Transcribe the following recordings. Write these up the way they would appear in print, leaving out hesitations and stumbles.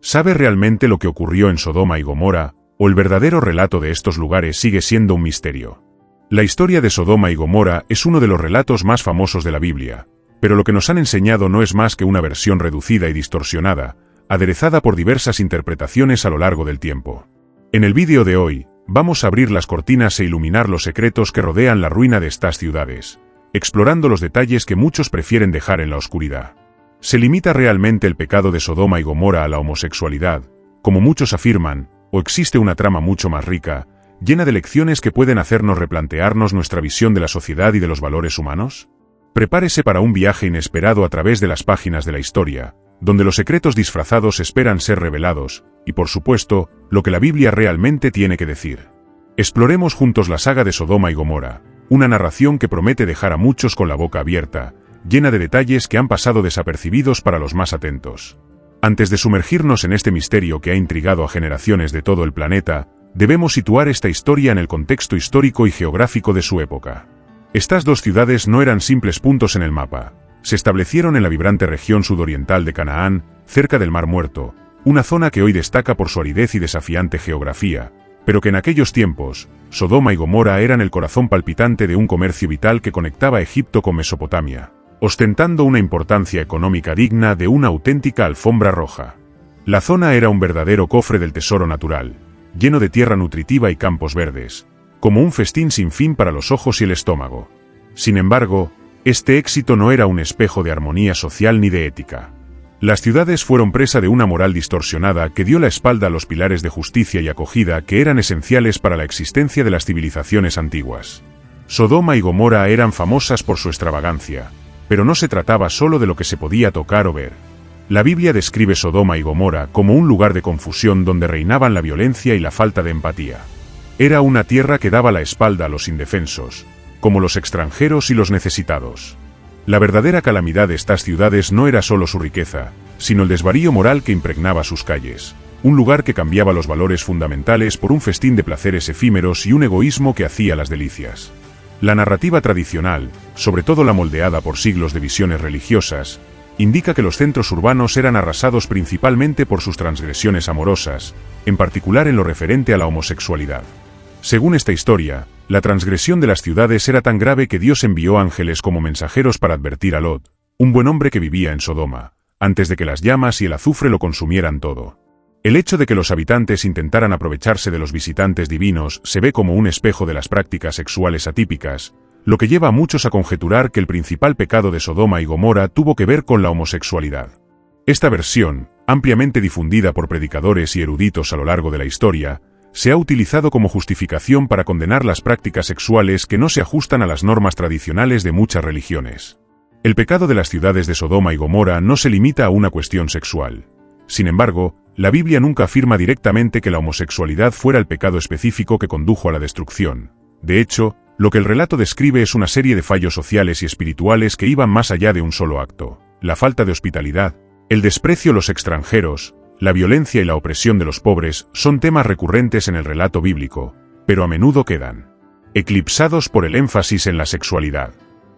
¿Sabe realmente lo que ocurrió en Sodoma y Gomorra, o el verdadero relato de estos lugares sigue siendo un misterio? La historia de Sodoma y Gomorra es uno de los relatos más famosos de la Biblia, pero lo que nos han enseñado no es más que una versión reducida y distorsionada, aderezada por diversas interpretaciones a lo largo del tiempo. En el vídeo de hoy, vamos a abrir las cortinas e iluminar los secretos que rodean la ruina de estas ciudades, explorando los detalles que muchos prefieren dejar en la oscuridad. ¿Se limita realmente el pecado de Sodoma y Gomorra a la homosexualidad, como muchos afirman, o existe una trama mucho más rica, llena de lecciones que pueden hacernos replantearnos nuestra visión de la sociedad y de los valores humanos? Prepárese para un viaje inesperado a través de las páginas de la historia, donde los secretos disfrazados esperan ser revelados, y por supuesto, lo que la Biblia realmente tiene que decir. Exploremos juntos la saga de Sodoma y Gomorra, una narración que promete dejar a muchos con la boca abierta, llena de detalles que han pasado desapercibidos para los más atentos. Antes de sumergirnos en este misterio que ha intrigado a generaciones de todo el planeta, debemos situar esta historia en el contexto histórico y geográfico de su época. Estas dos ciudades no eran simples puntos en el mapa. Se establecieron en la vibrante región sudoriental de Canaán, cerca del Mar Muerto, una zona que hoy destaca por su aridez y desafiante geografía, pero que en aquellos tiempos, Sodoma y Gomorra eran el corazón palpitante de un comercio vital que conectaba Egipto con Mesopotamia, ostentando una importancia económica digna de una auténtica alfombra roja. La zona era un verdadero cofre del tesoro natural, lleno de tierra nutritiva y campos verdes, como un festín sin fin para los ojos y el estómago. Sin embargo, este éxito no era un espejo de armonía social ni de ética. Las ciudades fueron presa de una moral distorsionada que dio la espalda a los pilares de justicia y acogida que eran esenciales para la existencia de las civilizaciones antiguas. Sodoma y Gomorra eran famosas por su extravagancia, pero no se trataba solo de lo que se podía tocar o ver. La Biblia describe Sodoma y Gomorra como un lugar de confusión donde reinaban la violencia y la falta de empatía. Era una tierra que daba la espalda a los indefensos, como los extranjeros y los necesitados. La verdadera calamidad de estas ciudades no era solo su riqueza, sino el desvarío moral que impregnaba sus calles, un lugar que cambiaba los valores fundamentales por un festín de placeres efímeros y un egoísmo que hacía las delicias. La narrativa tradicional, sobre todo la moldeada por siglos de visiones religiosas, indica que los centros urbanos eran arrasados principalmente por sus transgresiones amorosas, en particular en lo referente a la homosexualidad. Según esta historia, la transgresión de las ciudades era tan grave que Dios envió ángeles como mensajeros para advertir a Lot, un buen hombre que vivía en Sodoma, antes de que las llamas y el azufre lo consumieran todo. El hecho de que los habitantes intentaran aprovecharse de los visitantes divinos se ve como un espejo de las prácticas sexuales atípicas, lo que lleva a muchos a conjeturar que el principal pecado de Sodoma y Gomorra tuvo que ver con la homosexualidad. Esta versión, ampliamente difundida por predicadores y eruditos a lo largo de la historia, se ha utilizado como justificación para condenar las prácticas sexuales que no se ajustan a las normas tradicionales de muchas religiones. El pecado de las ciudades de Sodoma y Gomorra no se limita a una cuestión sexual. Sin embargo, la Biblia nunca afirma directamente que la homosexualidad fuera el pecado específico que condujo a la destrucción. De hecho, lo que el relato describe es una serie de fallos sociales y espirituales que iban más allá de un solo acto: la falta de hospitalidad, el desprecio a los extranjeros, la violencia y la opresión de los pobres son temas recurrentes en el relato bíblico, pero a menudo quedan eclipsados por el énfasis en la sexualidad.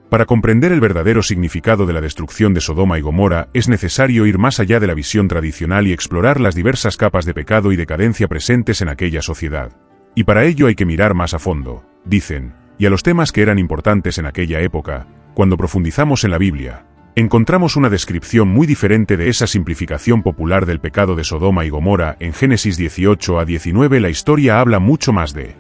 Para comprender el verdadero significado de la destrucción de Sodoma y Gomorra es necesario ir más allá de la visión tradicional y explorar las diversas capas de pecado y decadencia presentes en aquella sociedad. Y para ello hay que mirar más a fondo, dicen, y a los temas que eran importantes en aquella época. Cuando profundizamos en la Biblia, encontramos una descripción muy diferente de esa simplificación popular del pecado de Sodoma y Gomorra. En Génesis 18 a 19 la historia habla mucho más de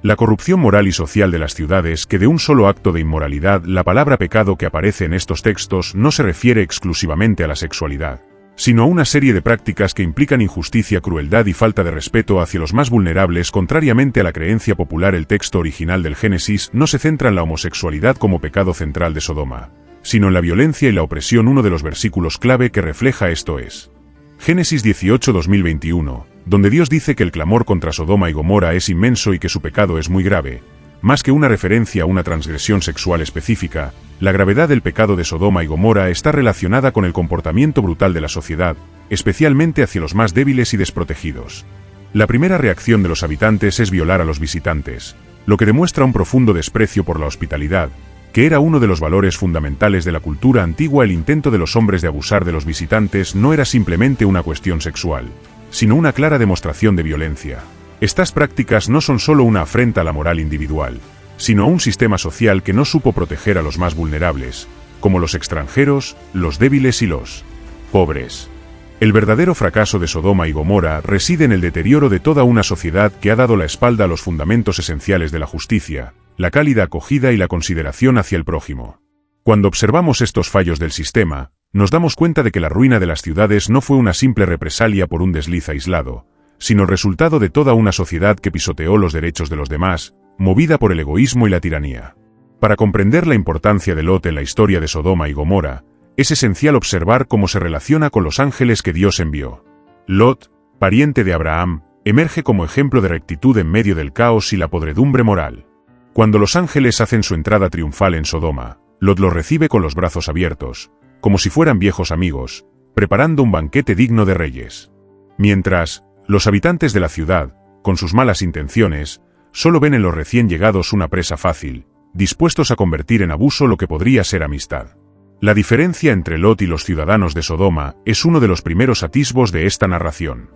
la corrupción moral y social de las ciudades que de un solo acto de inmoralidad. La palabra pecado que aparece en estos textos no se refiere exclusivamente a la sexualidad, sino a una serie de prácticas que implican injusticia, crueldad y falta de respeto hacia los más vulnerables. Contrariamente a la creencia popular, el texto original del Génesis no se centra en la homosexualidad como pecado central de Sodoma, sino en la violencia y la opresión. Uno de los versículos clave que refleja esto es Génesis 18:2021, donde Dios dice que el clamor contra Sodoma y Gomorra es inmenso y que su pecado es muy grave. Más que una referencia a una transgresión sexual específica, la gravedad del pecado de Sodoma y Gomorra está relacionada con el comportamiento brutal de la sociedad, especialmente hacia los más débiles y desprotegidos. La primera reacción de los habitantes es violar a los visitantes, lo que demuestra un profundo desprecio por la hospitalidad, que era uno de los valores fundamentales de la cultura antigua. El intento de los hombres de abusar de los visitantes no era simplemente una cuestión sexual, sino una clara demostración de violencia. Estas prácticas no son solo una afrenta a la moral individual, sino a un sistema social que no supo proteger a los más vulnerables, como los extranjeros, los débiles y los pobres. El verdadero fracaso de Sodoma y Gomorra reside en el deterioro de toda una sociedad que ha dado la espalda a los fundamentos esenciales de la justicia, la cálida acogida y la consideración hacia el prójimo. Cuando observamos estos fallos del sistema, nos damos cuenta de que la ruina de las ciudades no fue una simple represalia por un desliz aislado, sino el resultado de toda una sociedad que pisoteó los derechos de los demás, movida por el egoísmo y la tiranía. Para comprender la importancia de Lot en la historia de Sodoma y Gomorra, es esencial observar cómo se relaciona con los ángeles que Dios envió. Lot, pariente de Abraham, emerge como ejemplo de rectitud en medio del caos y la podredumbre moral. Cuando los ángeles hacen su entrada triunfal en Sodoma, Lot los recibe con los brazos abiertos, como si fueran viejos amigos, preparando un banquete digno de reyes. Mientras, los habitantes de la ciudad, con sus malas intenciones, solo ven en los recién llegados una presa fácil, dispuestos a convertir en abuso lo que podría ser amistad. La diferencia entre Lot y los ciudadanos de Sodoma es uno de los primeros atisbos de esta narración.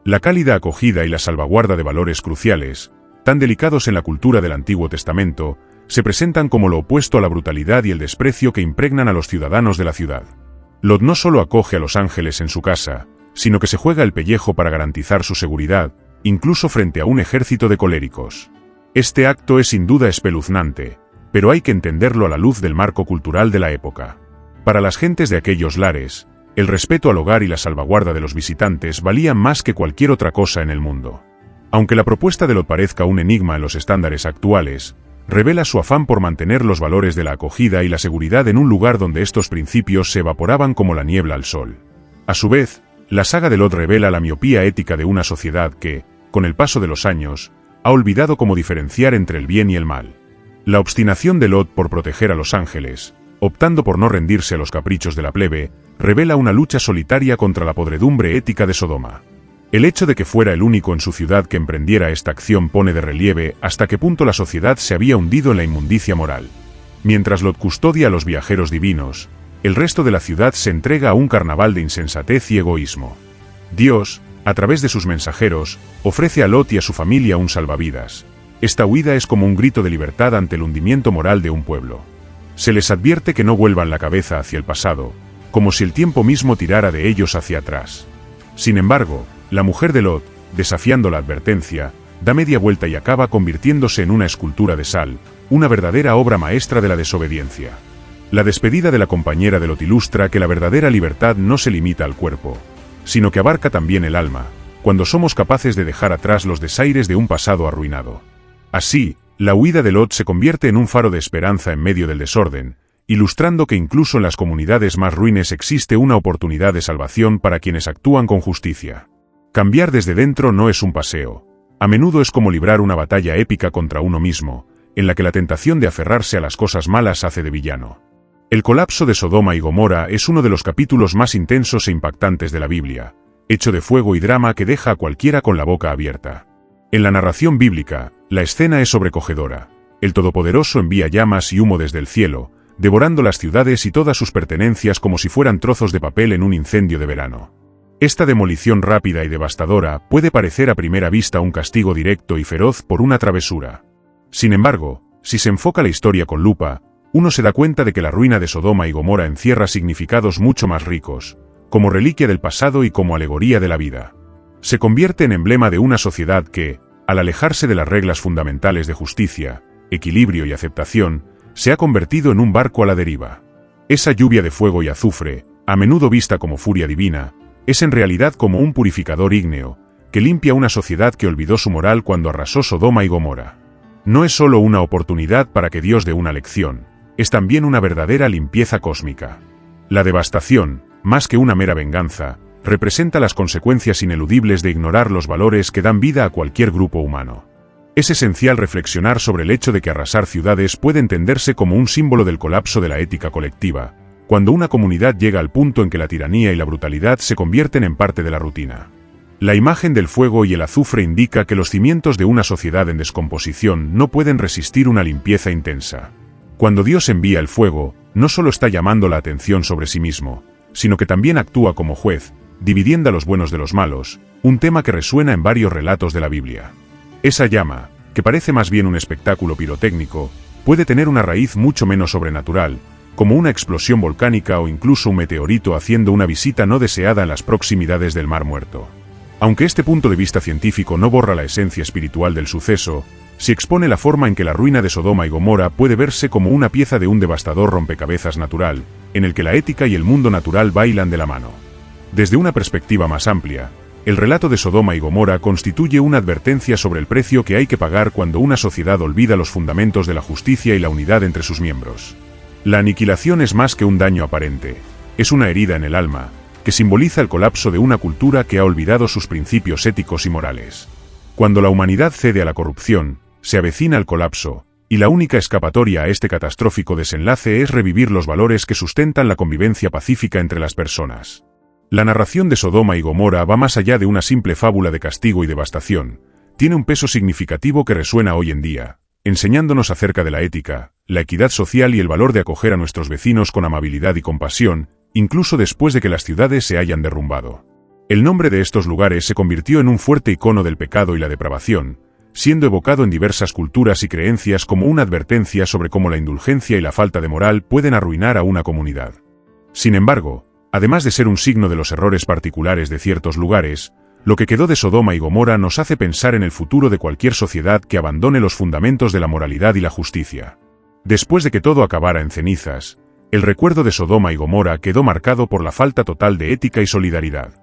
La cálida acogida y la salvaguarda de valores cruciales, tan delicados en la cultura del Antiguo Testamento, se presentan como lo opuesto a la brutalidad y el desprecio que impregnan a los ciudadanos de la ciudad. Lot no solo acoge a los ángeles en su casa, sino que se juega el pellejo para garantizar su seguridad, incluso frente a un ejército de coléricos. Este acto es sin duda espeluznante, pero hay que entenderlo a la luz del marco cultural de la época. Para las gentes de aquellos lares, el respeto al hogar y la salvaguarda de los visitantes valían más que cualquier otra cosa en el mundo. Aunque la propuesta de Lot parezca un enigma en los estándares actuales, revela su afán por mantener los valores de la acogida y la seguridad en un lugar donde estos principios se evaporaban como la niebla al sol. A su vez, la saga de Lot revela la miopía ética de una sociedad que, con el paso de los años, ha olvidado cómo diferenciar entre el bien y el mal. La obstinación de Lot por proteger a los ángeles, optando por no rendirse a los caprichos de la plebe, revela una lucha solitaria contra la podredumbre ética de Sodoma. El hecho de que fuera el único en su ciudad que emprendiera esta acción pone de relieve hasta qué punto la sociedad se había hundido en la inmundicia moral. Mientras Lot custodia a los viajeros divinos, el resto de la ciudad se entrega a un carnaval de insensatez y egoísmo. Dios, a través de sus mensajeros, ofrece a Lot y a su familia un salvavidas. Esta huida es como un grito de libertad ante el hundimiento moral de un pueblo. Se les advierte que no vuelvan la cabeza hacia el pasado, como si el tiempo mismo tirara de ellos hacia atrás. Sin embargo, la mujer de Lot, desafiando la advertencia, da media vuelta y acaba convirtiéndose en una escultura de sal, una verdadera obra maestra de la desobediencia. La despedida de la compañera de Lot ilustra que la verdadera libertad no se limita al cuerpo, sino que abarca también el alma, cuando somos capaces de dejar atrás los desaires de un pasado arruinado. Así, la huida de Lot se convierte en un faro de esperanza en medio del desorden, ilustrando que incluso en las comunidades más ruines existe una oportunidad de salvación para quienes actúan con justicia. Cambiar desde dentro no es un paseo. A menudo es como librar una batalla épica contra uno mismo, en la que la tentación de aferrarse a las cosas malas hace de villano. El colapso de Sodoma y Gomorra es uno de los capítulos más intensos e impactantes de la Biblia, hecho de fuego y drama que deja a cualquiera con la boca abierta. En la narración bíblica, la escena es sobrecogedora. El Todopoderoso envía llamas y humo desde el cielo, devorando las ciudades y todas sus pertenencias como si fueran trozos de papel en un incendio de verano. Esta demolición rápida y devastadora puede parecer a primera vista un castigo directo y feroz por una travesura. Sin embargo, si se enfoca la historia con lupa, uno se da cuenta de que la ruina de Sodoma y Gomorra encierra significados mucho más ricos, como reliquia del pasado y como alegoría de la vida. Se convierte en emblema de una sociedad que, al alejarse de las reglas fundamentales de justicia, equilibrio y aceptación, se ha convertido en un barco a la deriva. Esa lluvia de fuego y azufre, a menudo vista como furia divina, es en realidad como un purificador ígneo, que limpia una sociedad que olvidó su moral cuando arrasó Sodoma y Gomorra. No es solo una oportunidad para que Dios dé una lección, es también una verdadera limpieza cósmica. La devastación, más que una mera venganza, representa las consecuencias ineludibles de ignorar los valores que dan vida a cualquier grupo humano. Es esencial reflexionar sobre el hecho de que arrasar ciudades puede entenderse como un símbolo del colapso de la ética colectiva, cuando una comunidad llega al punto en que la tiranía y la brutalidad se convierten en parte de la rutina. La imagen del fuego y el azufre indica que los cimientos de una sociedad en descomposición no pueden resistir una limpieza intensa. Cuando Dios envía el fuego, no solo está llamando la atención sobre sí mismo, sino que también actúa como juez, dividiendo a los buenos de los malos, un tema que resuena en varios relatos de la Biblia. Esa llama, que parece más bien un espectáculo pirotécnico, puede tener una raíz mucho menos sobrenatural, como una explosión volcánica o incluso un meteorito haciendo una visita no deseada en las proximidades del Mar Muerto. Aunque este punto de vista científico no borra la esencia espiritual del suceso, sí expone la forma en que la ruina de Sodoma y Gomorra puede verse como una pieza de un devastador rompecabezas natural, en el que la ética y el mundo natural bailan de la mano. Desde una perspectiva más amplia, el relato de Sodoma y Gomorra constituye una advertencia sobre el precio que hay que pagar cuando una sociedad olvida los fundamentos de la justicia y la unidad entre sus miembros. La aniquilación es más que un daño aparente, es una herida en el alma, que simboliza el colapso de una cultura que ha olvidado sus principios éticos y morales. Cuando la humanidad cede a la corrupción, se avecina el colapso, y la única escapatoria a este catastrófico desenlace es revivir los valores que sustentan la convivencia pacífica entre las personas. La narración de Sodoma y Gomorra va más allá de una simple fábula de castigo y devastación, tiene un peso significativo que resuena hoy en día, enseñándonos acerca de la ética, la equidad social y el valor de acoger a nuestros vecinos con amabilidad y compasión, incluso después de que las ciudades se hayan derrumbado. El nombre de estos lugares se convirtió en un fuerte icono del pecado y la depravación, siendo evocado en diversas culturas y creencias como una advertencia sobre cómo la indulgencia y la falta de moral pueden arruinar a una comunidad. Sin embargo, además de ser un signo de los errores particulares de ciertos lugares, lo que quedó de Sodoma y Gomorra nos hace pensar en el futuro de cualquier sociedad que abandone los fundamentos de la moralidad y la justicia. Después de que todo acabara en cenizas, el recuerdo de Sodoma y Gomorra quedó marcado por la falta total de ética y solidaridad.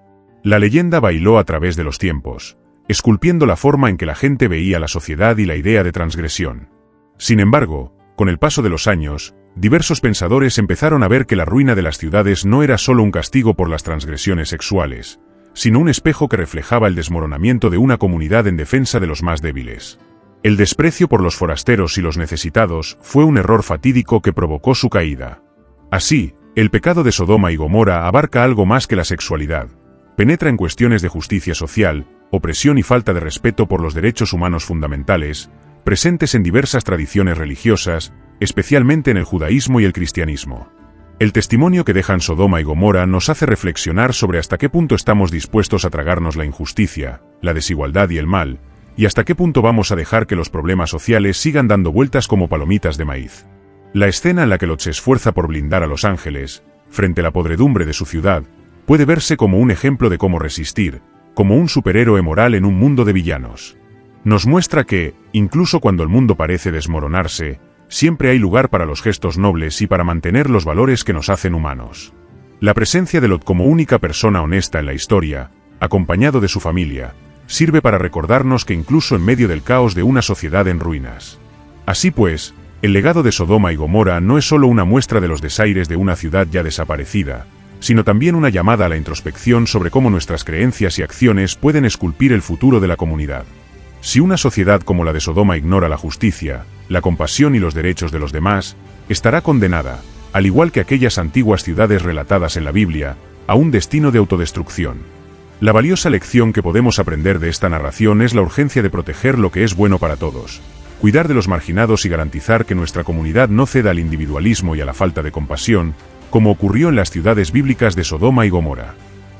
La leyenda bailó a través de los tiempos, esculpiendo la forma en que la gente veía la sociedad y la idea de transgresión. Sin embargo, con el paso de los años, diversos pensadores empezaron a ver que la ruina de las ciudades no era solo un castigo por las transgresiones sexuales, sino un espejo que reflejaba el desmoronamiento de una comunidad en defensa de los más débiles. El desprecio por los forasteros y los necesitados fue un error fatídico que provocó su caída. Así, el pecado de Sodoma y Gomorra abarca algo más que la sexualidad, penetra en cuestiones de justicia social, opresión y falta de respeto por los derechos humanos fundamentales, presentes en diversas tradiciones religiosas, especialmente en el judaísmo y el cristianismo. El testimonio que dejan Sodoma y Gomorra nos hace reflexionar sobre hasta qué punto estamos dispuestos a tragarnos la injusticia, la desigualdad y el mal, y hasta qué punto vamos a dejar que los problemas sociales sigan dando vueltas como palomitas de maíz. La escena en la que Lot se esfuerza por blindar a los ángeles, frente a la podredumbre de su ciudad, puede verse como un ejemplo de cómo resistir, como un superhéroe moral en un mundo de villanos. Nos muestra que, incluso cuando el mundo parece desmoronarse, siempre hay lugar para los gestos nobles y para mantener los valores que nos hacen humanos. La presencia de Lot como única persona honesta en la historia, acompañado de su familia, sirve para recordarnos que incluso en medio del caos de una sociedad en ruinas. Así pues, el legado de Sodoma y Gomorra no es solo una muestra de los desaires de una ciudad ya desaparecida, sino también una llamada a la introspección sobre cómo nuestras creencias y acciones pueden esculpir el futuro de la comunidad. Si una sociedad como la de Sodoma ignora la justicia, la compasión y los derechos de los demás, estará condenada, al igual que aquellas antiguas ciudades relatadas en la Biblia, a un destino de autodestrucción. La valiosa lección que podemos aprender de esta narración es la urgencia de proteger lo que es bueno para todos, cuidar de los marginados y garantizar que nuestra comunidad no ceda al individualismo y a la falta de compasión, como ocurrió en las ciudades bíblicas de Sodoma y Gomorra.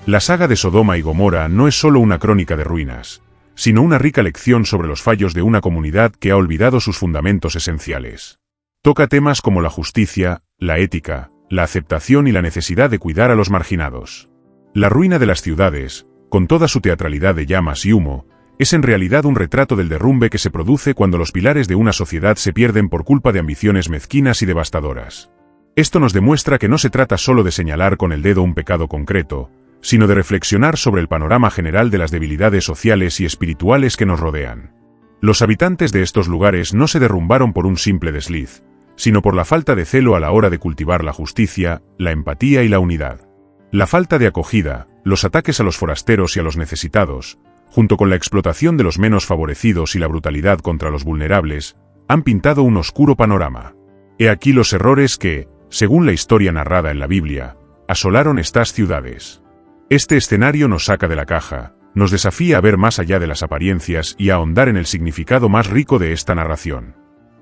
La saga de Sodoma y Gomorra no es solo una crónica de ruinas, sino una rica lección sobre los fallos de una comunidad que ha olvidado sus fundamentos esenciales. Toca temas como la justicia, la ética, la aceptación y la necesidad de cuidar a los marginados. La ruina de las ciudades, con toda su teatralidad de llamas y humo, es en realidad un retrato del derrumbe que se produce cuando los pilares de una sociedad se pierden por culpa de ambiciones mezquinas y devastadoras. Esto nos demuestra que no se trata solo de señalar con el dedo un pecado concreto, sino de reflexionar sobre el panorama general de las debilidades sociales y espirituales que nos rodean. Los habitantes de estos lugares no se derrumbaron por un simple desliz, sino por la falta de celo a la hora de cultivar la justicia, la empatía y la unidad. La falta de acogida, los ataques a los forasteros y a los necesitados, junto con la explotación de los menos favorecidos y la brutalidad contra los vulnerables, han pintado un oscuro panorama. He aquí los errores que, según la historia narrada en la Biblia, asolaron estas ciudades. Este escenario nos saca de la caja, nos desafía a ver más allá de las apariencias y a ahondar en el significado más rico de esta narración.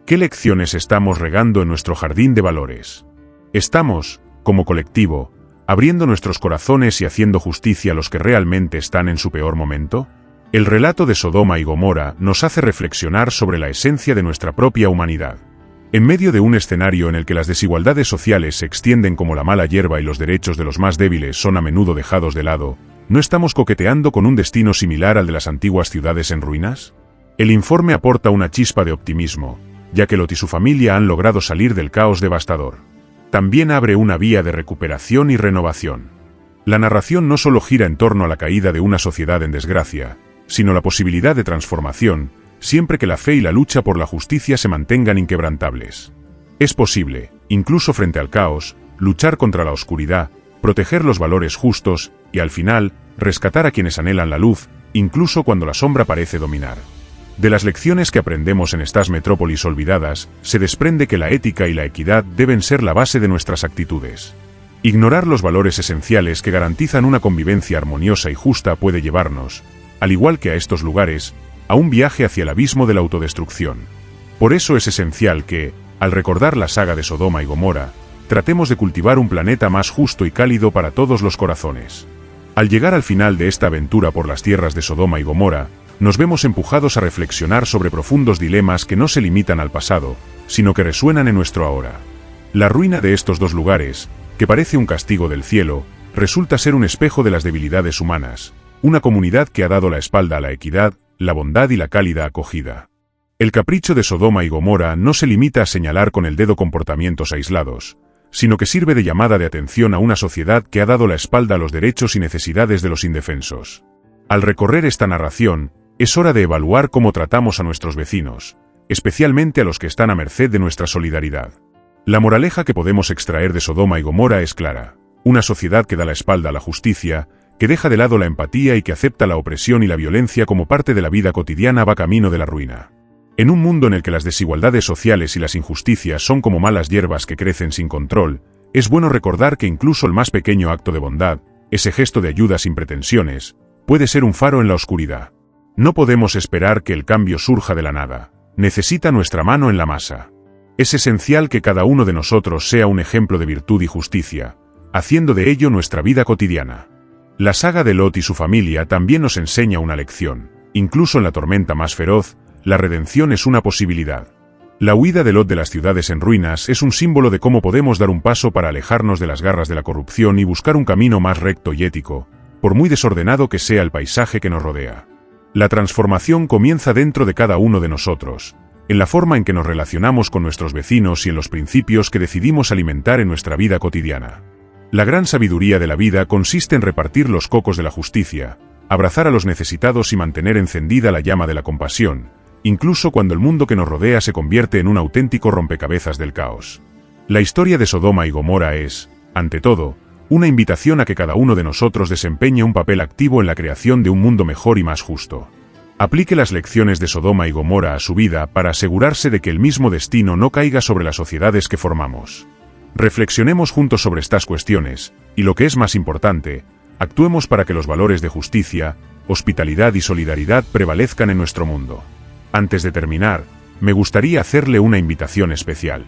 ¿Qué lecciones estamos regando en nuestro jardín de valores? ¿Estamos, como colectivo, abriendo nuestros corazones y haciendo justicia a los que realmente están en su peor momento? El relato de Sodoma y Gomorra nos hace reflexionar sobre la esencia de nuestra propia humanidad. En medio de un escenario en el que las desigualdades sociales se extienden como la mala hierba y los derechos de los más débiles son a menudo dejados de lado, ¿no estamos coqueteando con un destino similar al de las antiguas ciudades en ruinas? El informe aporta una chispa de optimismo, ya que Lot y su familia han logrado salir del caos devastador. También abre una vía de recuperación y renovación. La narración no solo gira en torno a la caída de una sociedad en desgracia, sino la posibilidad de transformación, siempre que la fe y la lucha por la justicia se mantengan inquebrantables. Es posible, incluso frente al caos, luchar contra la oscuridad, proteger los valores justos y, al final, rescatar a quienes anhelan la luz, incluso cuando la sombra parece dominar. De las lecciones que aprendemos en estas metrópolis olvidadas, se desprende que la ética y la equidad deben ser la base de nuestras actitudes. Ignorar los valores esenciales que garantizan una convivencia armoniosa y justa puede llevarnos, al igual que a estos lugares, a un viaje hacia el abismo de la autodestrucción. Por eso es esencial que, al recordar la saga de Sodoma y Gomorra, tratemos de cultivar un planeta más justo y cálido para todos los corazones. Al llegar al final de esta aventura por las tierras de Sodoma y Gomorra, nos vemos empujados a reflexionar sobre profundos dilemas que no se limitan al pasado, sino que resuenan en nuestro ahora. La ruina de estos dos lugares, que parece un castigo del cielo, resulta ser un espejo de las debilidades humanas, una comunidad que ha dado la espalda a la equidad, la bondad y la cálida acogida. El capricho de Sodoma y Gomorra no se limita a señalar con el dedo comportamientos aislados, sino que sirve de llamada de atención a una sociedad que ha dado la espalda a los derechos y necesidades de los indefensos. Al recorrer esta narración, es hora de evaluar cómo tratamos a nuestros vecinos, especialmente a los que están a merced de nuestra solidaridad. La moraleja que podemos extraer de Sodoma y Gomorra es clara: una sociedad que da la espalda a la justicia, que deja de lado la empatía y que acepta la opresión y la violencia como parte de la vida cotidiana va camino de la ruina. En un mundo en el que las desigualdades sociales y las injusticias son como malas hierbas que crecen sin control, es bueno recordar que incluso el más pequeño acto de bondad, ese gesto de ayuda sin pretensiones, puede ser un faro en la oscuridad. No podemos esperar que el cambio surja de la nada. Necesita nuestra mano en la masa. Es esencial que cada uno de nosotros sea un ejemplo de virtud y justicia, haciendo de ello nuestra vida cotidiana. La saga de Lot y su familia también nos enseña una lección. Incluso en la tormenta más feroz, la redención es una posibilidad. La huida de Lot de las ciudades en ruinas es un símbolo de cómo podemos dar un paso para alejarnos de las garras de la corrupción y buscar un camino más recto y ético, por muy desordenado que sea el paisaje que nos rodea. La transformación comienza dentro de cada uno de nosotros, en la forma en que nos relacionamos con nuestros vecinos y en los principios que decidimos alimentar en nuestra vida cotidiana. La gran sabiduría de la vida consiste en repartir los cocos de la justicia, abrazar a los necesitados y mantener encendida la llama de la compasión, incluso cuando el mundo que nos rodea se convierte en un auténtico rompecabezas del caos. La historia de Sodoma y Gomorra es, ante todo, una invitación a que cada uno de nosotros desempeñe un papel activo en la creación de un mundo mejor y más justo. Aplique las lecciones de Sodoma y Gomorra a su vida para asegurarse de que el mismo destino no caiga sobre las sociedades que formamos. Reflexionemos juntos sobre estas cuestiones, y lo que es más importante, actuemos para que los valores de justicia, hospitalidad y solidaridad prevalezcan en nuestro mundo. Antes de terminar, me gustaría hacerle una invitación especial.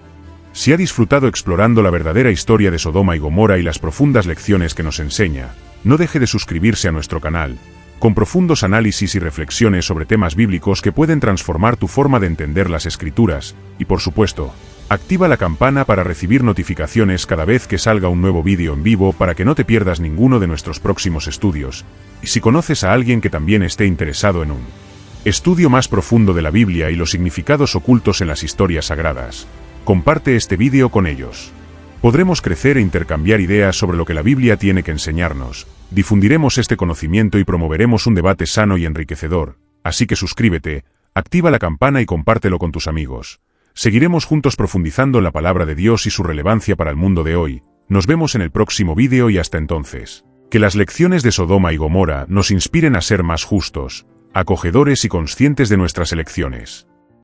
Si ha disfrutado explorando la verdadera historia de Sodoma y Gomorra y las profundas lecciones que nos enseña, no deje de suscribirse a nuestro canal, con profundos análisis y reflexiones sobre temas bíblicos que pueden transformar tu forma de entender las Escrituras, y por supuesto, activa la campana para recibir notificaciones cada vez que salga un nuevo vídeo en vivo para que no te pierdas ninguno de nuestros próximos estudios, y si conoces a alguien que también esté interesado en un estudio más profundo de la Biblia y los significados ocultos en las historias sagradas, comparte este vídeo con ellos. Podremos crecer e intercambiar ideas sobre lo que la Biblia tiene que enseñarnos, difundiremos este conocimiento y promoveremos un debate sano y enriquecedor, así que suscríbete, activa la campana y compártelo con tus amigos. Seguiremos juntos profundizando en la palabra de Dios y su relevancia para el mundo de hoy. Nos vemos en el próximo vídeo y hasta entonces. Que las lecciones de Sodoma y Gomorra nos inspiren a ser más justos, acogedores y conscientes de nuestras elecciones.